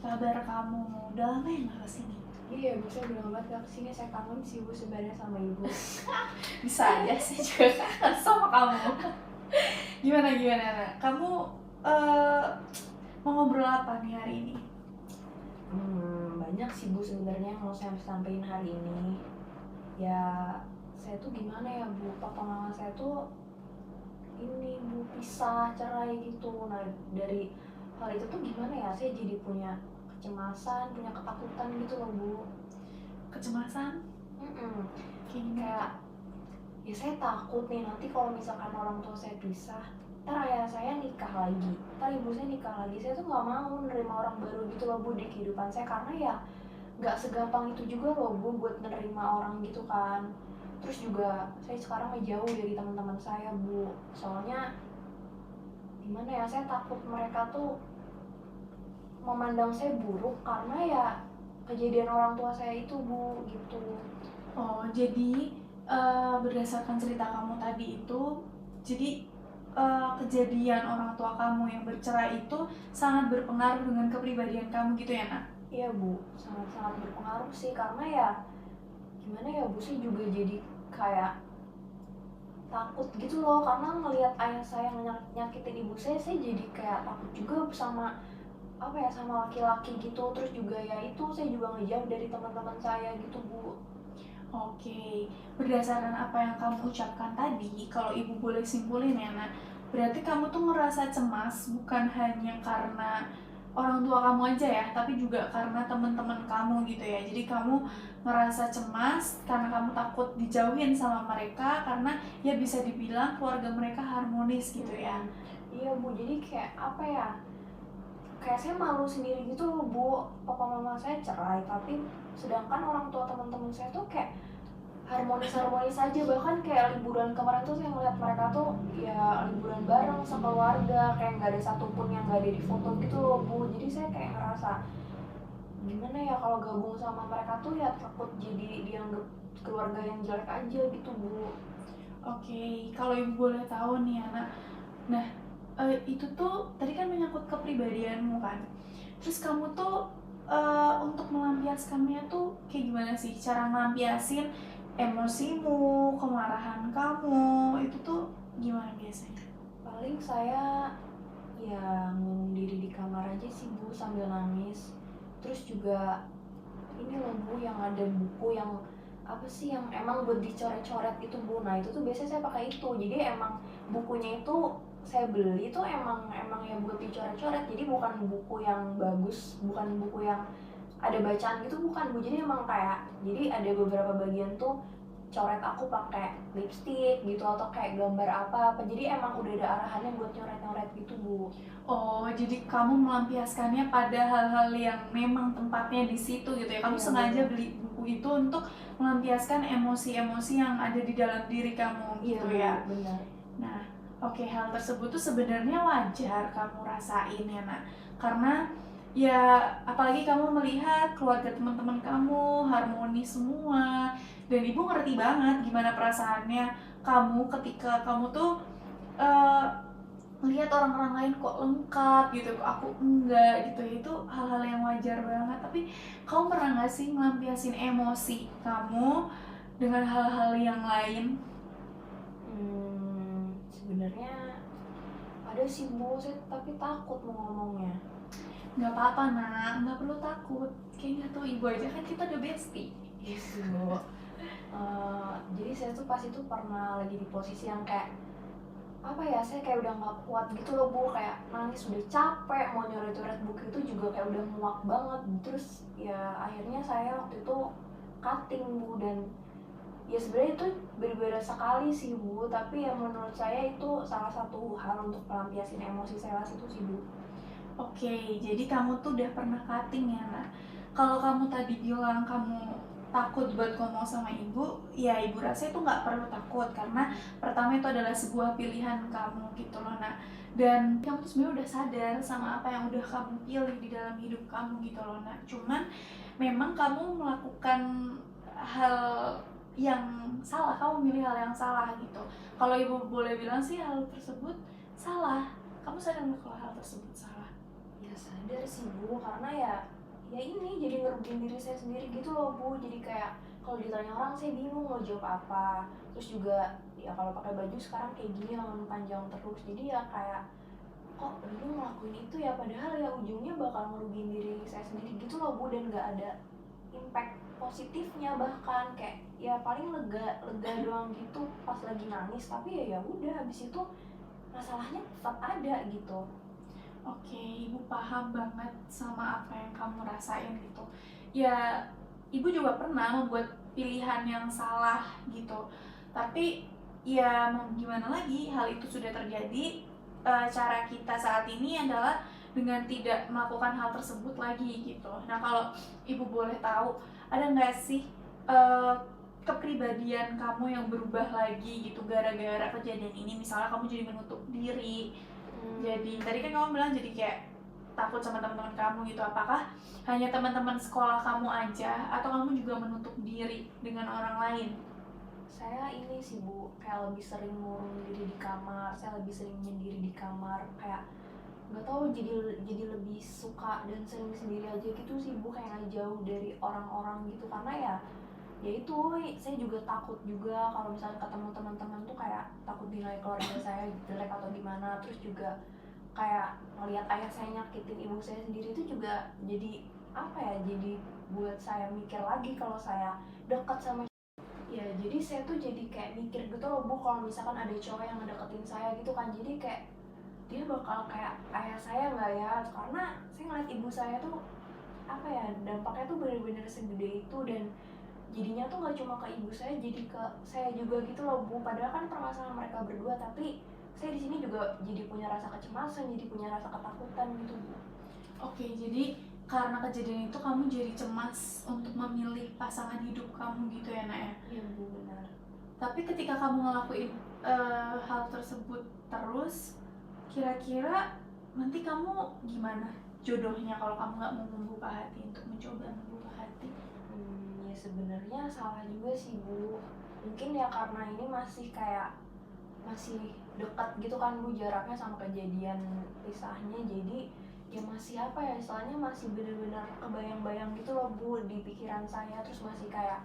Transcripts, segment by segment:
kabar kamu? Udah lama ya nggak kesini? Iya, Bu, saya bilang banget gak kesini, saya kangen sih Bu sebenarnya sama Ibu. Bisa aja sih juga kangen sama kamu. Gimana Nak? Kamu mau ngobrol apa nih hari ini? Banyak sih Bu sebenarnya yang mau saya sampaikan hari ini. Ya, saya tuh gimana ya Bu, papa mama saya tuh ini Bu pisah, cerai gitu. Nah, dari hal itu tuh gimana ya, saya jadi punya kecemasan, punya ketakutan gitu loh Bu. Kecemasan? Kayak Ya saya takut nih nanti kalau misalkan orang tua saya pisah, ntar ayah saya nikah lagi, ntar ibu saya nikah lagi, saya tuh nggak mau nerima orang baru gitu loh Bu di kehidupan saya, karena ya nggak segampang itu juga loh Bu buat nerima orang gitu kan. Terus juga saya sekarang ngejauh dari teman-teman saya Bu, soalnya gimana ya, saya takut mereka tuh memandang saya buruk karena ya kejadian orang tua saya itu Bu gitu. Oh, jadi berdasarkan cerita kamu tadi itu, jadi kejadian orang tua kamu yang bercerai itu sangat berpengaruh dengan kepribadian kamu gitu ya Nak? Iya Bu, sangat-sangat berpengaruh sih, karena ya gimana ya Bu, sih juga jadi kayak takut gitu loh, karena ngelihat ayah saya nyakitin ibu saya jadi kayak takut juga sama apa ya, sama laki-laki gitu. Terus juga ya itu, saya juga ngejauh dari teman-teman saya gitu Bu. Oke, berdasarkan apa yang kamu ucapkan tadi, kalau ibu boleh simpulin ya Nak, berarti kamu tuh ngerasa cemas bukan hanya karena orang tua kamu aja ya, tapi juga karena teman-teman kamu gitu ya. Jadi kamu ngerasa cemas karena kamu takut dijauhin sama mereka, karena ya bisa dibilang keluarga mereka harmonis gitu ya. Iya Bu, jadi kayak apa ya, kayak saya malu sendiri gitu loh Bu, papa mama saya cerai, tapi sedangkan orang tua teman-teman saya tuh kayak harmonis aja. Bahkan kayak liburan kemarin tuh saya ngeliat mereka tuh ya liburan bareng sekeluarga, kayak nggak ada satupun yang nggak ada di foto gitu loh Bu. Jadi saya kayak ngerasa gimana ya, kalau gabung sama mereka tuh ya takut jadi dianggap keluarga yang jelek aja gitu Bu. Oke, kalau ibu boleh tahu nih anak, nah itu tuh tadi kan menyangkut kepribadianmu kan, terus kamu tuh untuk melampiaskannya tuh kayak gimana sih cara melampiasin emosimu, kemarahan kamu, itu tuh gimana biasanya? Paling saya ya ngurung diri di kamar aja sih Bu sambil nangis. Terus juga ini loh Bu, yang ada buku yang apa sih yang emang buat dicoret-coret itu Bu. Nah itu tuh biasanya saya pakai itu. Jadi emang bukunya itu saya beli tuh emang yang buat dicoret-coret. Jadi bukan buku yang bagus, bukan buku yang ada bacaan gitu, bukan Bu. Jadi emang kayak, jadi ada beberapa bagian tuh coret aku pakai lipstick gitu, atau kayak gambar apa. Jadi emang udah ada arahannya buat nyoret-nyoret gitu Bu. Oh, jadi kamu melampiaskannya pada hal-hal yang memang tempatnya di situ gitu ya. Kamu Iya, sengaja bener. beli buku itu untuk melampiaskan emosi-emosi yang ada di dalam diri kamu gitu ya. Benar. Nah, oke, hal tersebut tuh sebenarnya wajar kamu rasain ya Nak, karena ya apalagi kamu melihat keluarga teman-teman kamu harmonis semua, dan ibu ngerti banget gimana perasaannya kamu ketika kamu tuh melihat orang-orang lain kok lengkap gitu, kok aku enggak gitu. Itu hal-hal yang wajar banget. Tapi kamu pernah nggak sih melampiasin emosi kamu dengan hal-hal yang lain? Sebenarnya ada sih Bu, saya tapi takut mau ngomongnya. Nggak apa-apa Nak, nggak perlu takut. Kayaknya tuh ibu aja kan kita udah bestie. Iya sih Bu. Jadi saya tuh pas itu pernah lagi di posisi yang kayak apa ya, saya kayak udah nggak kuat gitu loh Bu, kayak nangis udah capek, mau nyoret-nyoret buku itu juga kayak udah muak banget. Terus ya akhirnya saya waktu itu cutting Bu, dan ya sebenarnya itu berbeda sekali sih Bu, tapi ya menurut saya itu salah satu hal untuk melampiasin emosi saya itu sih Bu. Oke, jadi kamu tuh udah pernah cutting ya Nak. Kalau kamu tadi bilang kamu takut buat ngomong sama ibu, ya ibu rasa itu nggak perlu takut, karena pertama itu adalah sebuah pilihan kamu gitu loh Nak. Dan kamu tuh sebenarnya udah sadar sama apa yang udah kamu pilih di dalam hidup kamu gitu loh Nak. Cuman memang kamu melakukan hal yang salah, kamu milih hal yang salah gitu. Kalau ibu boleh bilang sih hal tersebut salah. Kamu sadar nggak kalau hal tersebut salah? Ya sadar sih Bu, karena ya ya ini jadi ngerugiin diri saya sendiri gitu loh Bu. Jadi kayak kalau ditanya orang saya bingung mau jawab apa. Terus juga ya kalau pakai baju sekarang kayak gini lengan panjang terus, jadi ya kayak kok dulu ngelakuin itu ya, padahal ya ujungnya bakal ngerugiin diri saya sendiri gitu loh Bu. Dan nggak ada impact positifnya, bahkan kayak ya paling lega lega doang gitu pas lagi nangis, tapi ya ya udah habis itu masalahnya tetap ada gitu. Oke, ibu paham banget sama apa yang kamu rasain gitu. Ya, ibu juga pernah membuat pilihan yang salah gitu. Tapi ya mau gimana lagi, hal itu sudah terjadi. Cara kita saat ini adalah dengan tidak melakukan hal tersebut lagi gitu. Nah, kalau ibu boleh tahu, ada nggak sih eh, kepribadian kamu yang berubah lagi gitu gara-gara kejadian ini? Misalnya kamu jadi menutup diri, jadi tadi kan kamu bilang jadi kayak takut sama teman-teman kamu gitu. Apakah hanya teman-teman sekolah kamu aja atau kamu juga menutup diri dengan orang lain? Saya ini sih Bu, kayak lebih sering ngurung diri di kamar, saya lebih sering menyendiri di kamar, kayak nggak tahu jadi lebih suka dan sering sendiri aja gitu sih Bu, kayak jauh dari orang-orang gitu. Karena ya itu saya juga takut juga kalau misalnya ketemu teman-teman tuh kayak takut dinilai keluarga saya jelek atau gimana. Terus juga kayak ngelihat ayah saya nyakitin ibu saya sendiri itu juga jadi apa ya, jadi buat saya mikir lagi kalau saya dekat sama ya. Jadi saya tuh jadi kayak mikir gitu loh Bu, kalau misalkan ada cowok yang ngedeketin saya gitu kan, jadi kayak dia bakal kayak ayah saya nggak ya. Karena saya ngeliat ibu saya tuh apa ya, dampaknya tuh bener-bener segede itu. Dan jadinya tuh nggak cuma ke ibu saya, jadi ke saya juga gitu loh Bu. Padahal kan permasalahan mereka berdua, tapi saya di sini juga jadi punya rasa kecemasan, jadi punya rasa ketakutan gitu Bu. Oke, jadi karena kejadian itu kamu jadi cemas untuk memilih pasangan hidup kamu gitu ya, Nak ya? Iya Bu, benar. Tapi ketika kamu ngelakuin hal tersebut terus, kira-kira nanti kamu gimana jodohnya kalau kamu nggak mau membuka hati untuk mencoba membuka hati? Ya sebenarnya salah juga sih Bu. Mungkin ya karena ini masih kayak masih dekat gitu kan Bu jaraknya sama kejadian pisahnya, jadi ya masih apa ya, soalnya masih bener-bener kebayang-bayang gitu loh Bu di pikiran saya. Terus masih kayak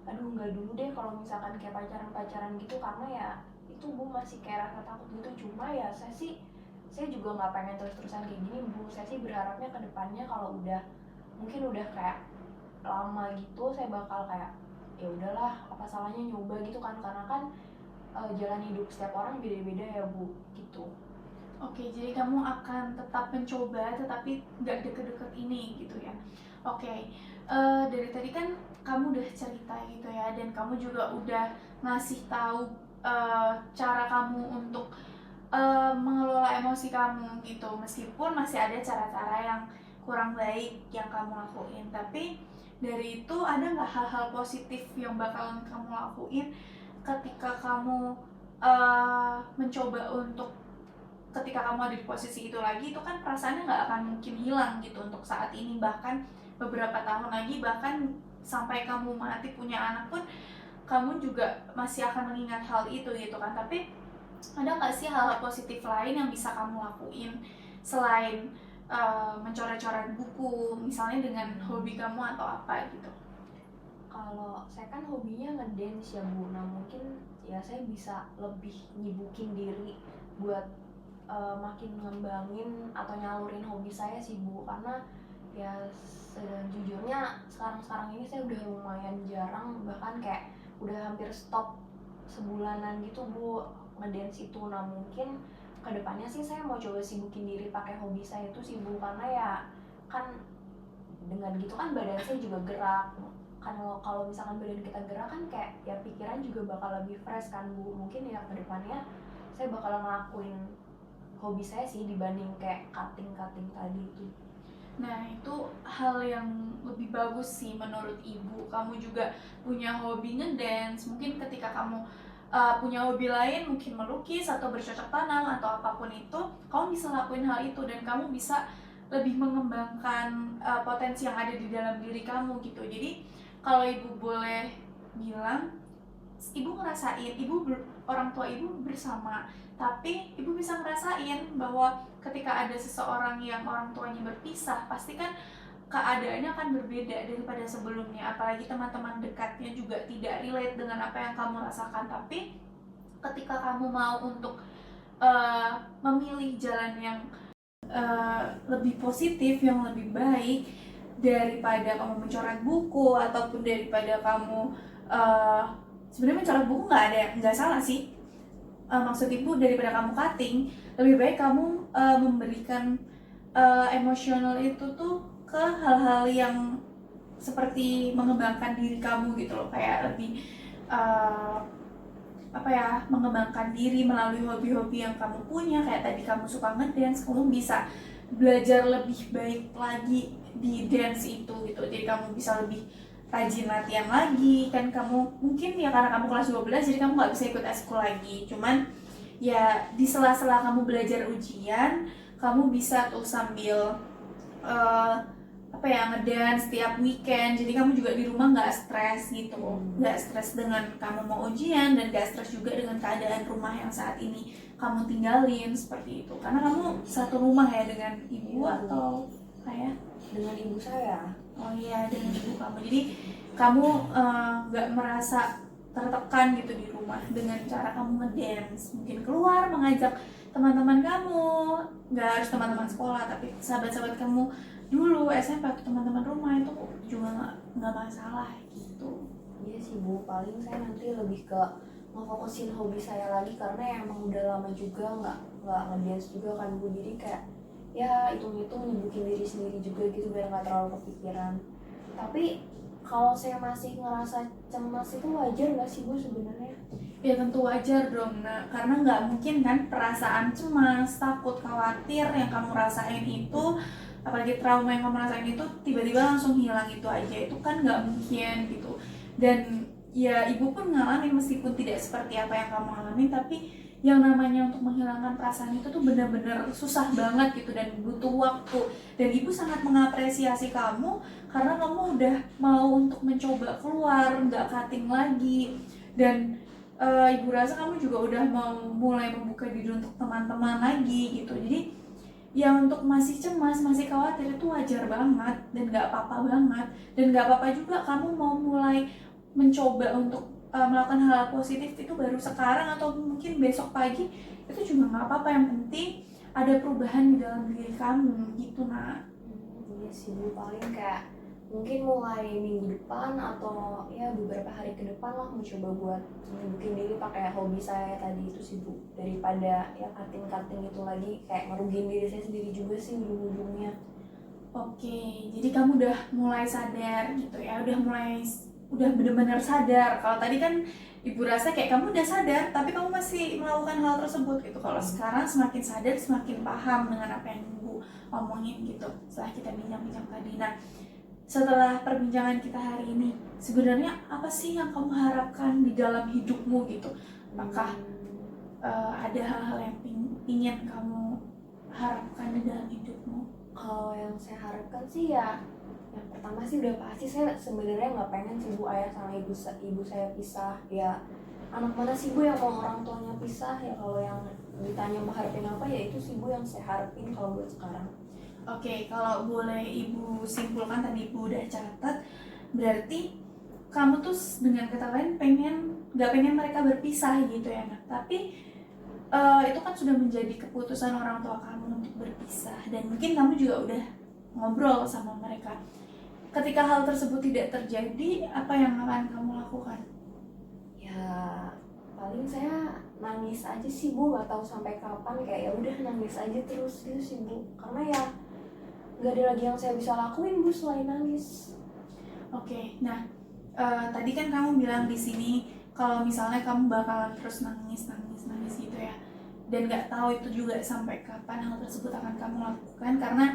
aduh nggak dulu deh kalau misalkan kayak pacaran-pacaran gitu, karena ya itu Bu masih kayak rasa takut gitu. Cuma ya saya juga nggak pengen terus-terusan kayak gini Bu. Saya sih berharapnya ke depannya kalau udah mungkin udah kayak lama gitu saya bakal kayak ya udahlah apa salahnya nyoba gitu kan, karena kan jalan hidup setiap orang beda-beda ya Bu gitu. Oke, jadi kamu akan tetap mencoba tetapi nggak deket-deket ini gitu ya. Oke, dari tadi kan kamu udah cerita gitu ya, dan kamu juga udah ngasih tahu cara kamu untuk mengelola emosi kamu gitu. Meskipun masih ada cara-cara yang kurang baik yang kamu lakuin, tapi dari itu ada nggak hal-hal positif yang bakalan kamu lakuin ketika kamu mencoba untuk ketika kamu ada di posisi itu lagi, itu kan perasaannya nggak akan mungkin hilang gitu untuk saat ini, bahkan beberapa tahun lagi, bahkan sampai kamu mati punya anak pun kamu juga masih akan mengingat hal itu gitu kan. Tapi ada nggak sih hal positif lain yang bisa kamu lakuin selain mencoret-coret buku misalnya dengan hobi kamu atau apa gitu? Kalau saya kan hobinya ngedance ya Bu, nah mungkin ya saya bisa lebih nyibukin diri buat makin ngembangin atau nyalurin hobi saya sih Bu. Karena ya sejujurnya sekarang ini saya udah lumayan jarang, bahkan kayak udah hampir stop sebulanan gitu Bu ngedance itu. Nah mungkin kedepannya sih saya mau coba sibukin diri pakai hobi saya itu sih Bu, karena ya kan dengan gitu kan badan saya juga gerak kan. Kalau misalkan badan kita gerak kan kayak ya pikiran juga bakal lebih fresh kan Bu. Mungkin ya kedepannya saya bakal ngelakuin hobi saya sih dibanding kayak cutting tadi itu. Nah, itu hal yang lebih bagus sih menurut ibu. Kamu juga punya hobi ngedance. Mungkin ketika kamu punya hobi lain, mungkin melukis atau bercocok tanam atau apapun itu, kamu bisa lakuin hal itu dan kamu bisa lebih mengembangkan potensi yang ada di dalam diri kamu gitu. Jadi kalau ibu boleh bilang, ibu ngerasain, orang tua ibu bersama, tapi ibu bisa ngerasain bahwa ketika ada seseorang yang orang tuanya berpisah, pasti kan keadaannya akan berbeda daripada sebelumnya, apalagi teman-teman dekatnya juga tidak relate dengan apa yang kamu rasakan. Tapi ketika kamu mau untuk memilih jalan yang lebih positif, yang lebih baik daripada kamu mencoret buku, ataupun daripada kamu sebenarnya mencoret buku nggak salah sih, maksud ibu daripada kamu cutting, lebih baik kamu memberikan emosional itu tuh ke hal-hal yang seperti mengembangkan diri kamu gitu loh, kayak lebih mengembangkan diri melalui hobi-hobi yang kamu punya. Kayak tadi kamu suka ngedance, kamu bisa belajar lebih baik lagi di dance itu gitu, jadi kamu bisa lebih rajin latihan lagi. Kan kamu mungkin ya karena kamu kelas 12 jadi kamu nggak bisa ikut eskul lagi, cuman ya di sela-sela kamu belajar ujian, kamu bisa tuh sambil ngedance setiap weekend, jadi kamu juga di rumah nggak stres gitu, nggak stres dengan kamu mau ujian, dan nggak stres juga dengan keadaan rumah yang saat ini kamu tinggalin seperti itu. Karena kamu satu rumah ya dengan ibu atau ayah? Dengan ibu saya. Oh iya, dengan ibu kamu, jadi kamu nggak merasa tertekan gitu di rumah dengan cara kamu ngedance. Mungkin keluar mengajak teman-teman kamu, nggak harus teman-teman sekolah, tapi sahabat-sahabat kamu dulu SMP atau teman-teman rumah itu juga nggak masalah gitu. Iya sih Bu, paling saya nanti lebih ke ngefokusin hobi saya lagi, karena emang udah lama juga nggak ngedance juga kan Bu, jadi kayak ya hitung-hitung nyibukin diri sendiri juga gitu biar nggak terlalu kepikiran. Tapi kalau saya masih ngerasa cemas itu wajar nggak sih Bu sebenarnya? Ya tentu wajar dong, nah karena nggak mungkin kan perasaan cemas, takut, khawatir yang kamu rasain itu, apalagi trauma yang kamu rasain itu tiba-tiba langsung hilang itu aja, itu kan nggak mungkin gitu. Dan ya ibu pun ngalamin meskipun tidak seperti apa yang kamu alami, tapi yang namanya untuk menghilangkan perasaan itu tuh benar-benar susah banget gitu dan butuh waktu. Dan ibu sangat mengapresiasi kamu karena kamu udah mau untuk mencoba keluar, nggak cutting lagi, dan ibu rasa kamu juga udah mau mulai membuka diri untuk teman-teman lagi gitu. Jadi yang untuk masih cemas, masih khawatir itu wajar banget dan nggak apa-apa banget. Dan nggak apa-apa juga kamu mau mulai mencoba untuk melakukan hal positif itu baru sekarang atau mungkin besok pagi, itu juga nggak apa-apa. Yang penting ada perubahan di dalam diri kamu gitu. Iya sih Bu, paling kayak mungkin mulai minggu depan atau ya beberapa hari ke depan lah mau coba buat nyibukin diri pakai hobi saya tadi itu sih Bu, daripada ya cutting itu lagi kayak ngerugiin diri saya sendiri juga sih ujung-ujungnya. Oke, jadi kamu udah mulai sadar gitu ya, udah benar-benar sadar. Kalau tadi kan ibu rasa kayak kamu udah sadar tapi kamu masih melakukan hal tersebut gitu. Kalau sekarang semakin sadar, semakin paham dengan apa yang ibu omongin gitu setelah kita bincang-bincang tadi. Nah, setelah perbincangan kita hari ini, sebenarnya apa sih yang kamu harapkan di dalam hidupmu gitu? Apakah ada hal-hal yang ingin kamu harapkan di dalam hidupmu? Kalau yang saya harapkan sih ya, yang pertama sih udah pasti saya sebenarnya nggak pengen sih Bu ayah sama ibu saya pisah. Ya anak mana sih Bu yang mau orang tuanya pisah ya? Kalau yang ditanya mau harapin apa ya itu sih Bu yang saya harapin kalau buat sekarang. Oke, kalau boleh ibu simpulkan, tadi ibu udah catat, berarti kamu tuh dengan kata lain nggak pengen mereka berpisah gitu ya, nak. Tapi itu kan sudah menjadi keputusan orang tua kamu untuk berpisah, dan mungkin kamu juga udah ngobrol sama mereka. Ketika hal tersebut tidak terjadi, apa yang akan kamu lakukan? Ya paling saya nangis aja sih Bu, nggak tahu sampai kapan, kayak ya udah nangis aja terus gitu sih Bu, karena ya nggak ada lagi yang saya bisa lakuin Bu selain nangis. Oke, nah tadi kan kamu bilang di sini kalau misalnya kamu bakalan terus nangis gitu ya, dan nggak tahu itu juga sampai kapan hal tersebut akan kamu lakukan, karena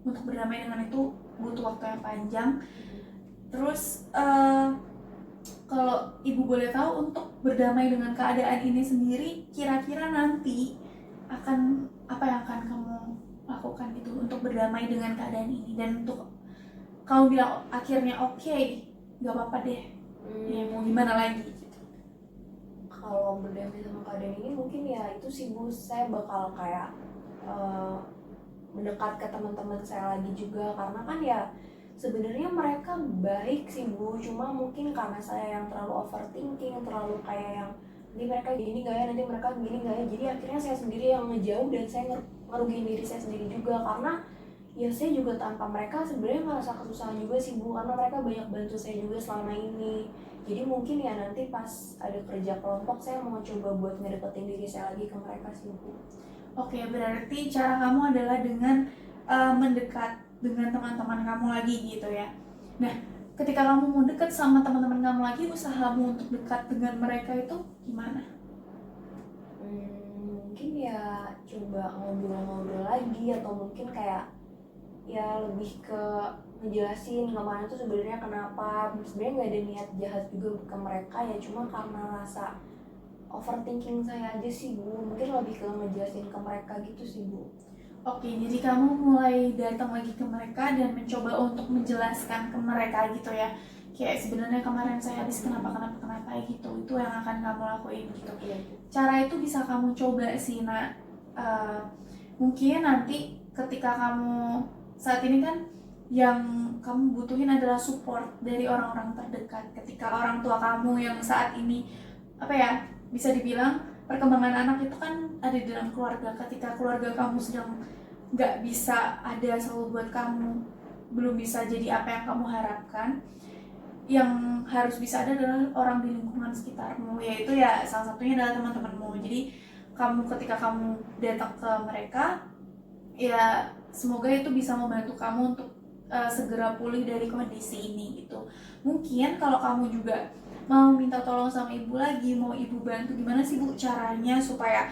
untuk berdamai dengan itu butuh waktu yang panjang. Terus kalau ibu boleh tahu, untuk berdamai dengan keadaan ini sendiri, kira-kira nanti apa yang akan kamu lakukan gitu untuk berdamai dengan keadaan ini, dan untuk kamu bilang akhirnya oke, nggak apa-apa deh, ya mau gimana lagi gitu. Kalau berdamai sama keadaan ini mungkin ya itu sih Bu, saya bakal kayak mendekat ke teman-teman saya lagi juga, karena kan ya sebenarnya mereka baik sih Bu, cuma mungkin karena saya yang terlalu overthinking, terlalu kayak yang nanti mereka gini nggak ya, nanti mereka gini nggak ya, jadi akhirnya saya sendiri yang ngejauh dan saya ngerugiin diri saya sendiri juga, karena ya saya juga tanpa mereka sebenarnya ngerasa kesusahan juga sih Bu, karena mereka banyak bantu saya juga selama ini. Jadi mungkin ya nanti pas ada kerja kelompok saya mau coba buat ngedeketin diri saya lagi ke mereka sih Bu. Oke, berarti cara kamu adalah dengan mendekat dengan teman-teman kamu lagi gitu ya. Nah, ketika kamu mau dekat sama teman-teman kamu lagi, usahamu untuk dekat dengan mereka itu gimana? Mungkin ya coba ngobrol-ngobrol lagi, atau mungkin kayak ya lebih ke ngejelasin kemana tuh sebenarnya kenapa. Sebenarnya nggak ada niat jahat juga ke mereka ya, cuma karena rasa overthinking saya aja sih Bu, mungkin lebih ke ngejelasin ke mereka gitu sih Bu. Oke, jadi kamu mulai datang lagi ke mereka dan mencoba untuk menjelaskan ke mereka gitu ya. Kayak sebenarnya kemarin saya habis kenapa gitu. Itu yang akan kamu lakuin gitu. Iya. Cara itu bisa kamu coba sih, Nak. Mungkin nanti ketika kamu saat ini kan yang kamu butuhin adalah support dari orang-orang terdekat. Ketika orang tua kamu yang saat ini bisa dibilang perkembangan anak itu kan ada di dalam keluarga. Ketika keluarga kamu sedang nggak bisa ada selalu buat kamu, belum bisa jadi apa yang kamu harapkan, yang harus bisa ada adalah orang di lingkungan sekitarmu, yaitu ya salah satunya adalah teman-temanmu. Jadi ketika kamu datang ke mereka, ya semoga itu bisa membantu kamu untuk segera pulih dari kondisi ini gitu. Mungkin kalau kamu juga mau minta tolong sama ibu lagi, mau ibu bantu, gimana sih Bu caranya supaya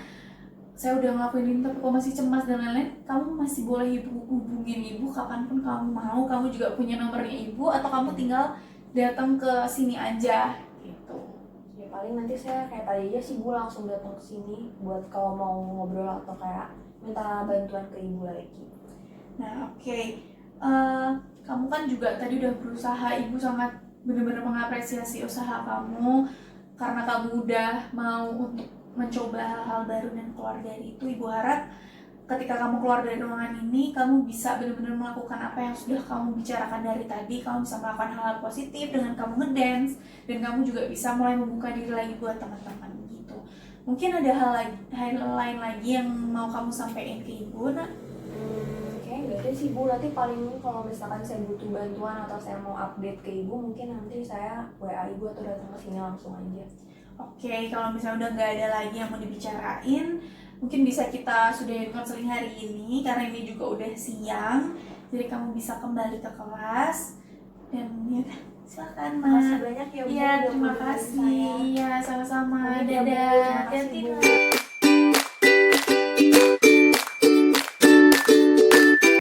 saya udah ngelakuin ini tapi kok masih cemas dan lain-lain, kamu masih boleh hubungin ibu kapanpun kamu mau. Kamu juga punya nomornya ibu, atau kamu tinggal datang ke sini aja gitu. Ya paling nanti saya kayak tadi aja sih Bu, langsung datang ke sini buat kalau mau ngobrol atau kayak minta bantuan ke ibu lagi. Nah oke. Kamu kan juga tadi udah berusaha, ibu sangat benar-benar mengapresiasi usaha kamu karena kamu udah mau untuk mencoba hal-hal baru dan keluar dari itu. Ibu harap ketika kamu keluar dari ruangan ini, kamu bisa benar-benar melakukan apa yang sudah kamu bicarakan dari tadi. Kamu bisa melakukan hal-hal positif dengan kamu ngedance, dan kamu juga bisa mulai membuka diri lagi buat teman-teman gitu. Mungkin ada hal lain lagi yang mau kamu sampaikan ke ibu, Nak? Kayaknya nggak ada sih Bu, nanti paling kalau misalkan saya butuh bantuan atau saya mau update ke ibu, mungkin nanti saya WA ibu atau datang ke sini langsung aja. Oke, kalau misalnya udah nggak ada lagi yang mau dibicarain, mungkin bisa kita sudahin konseling hari ini karena ini juga udah siang. Jadi kamu bisa kembali ke kelas dan ya kan, silakan Mas. Makasih banyak ya Bu. Iya, udah terima mau dengerin kasih. saya. Iya, sama-sama. Pamit ya, Bu. Dadah. Terima kasih, Hati-hati, Bu. Nak.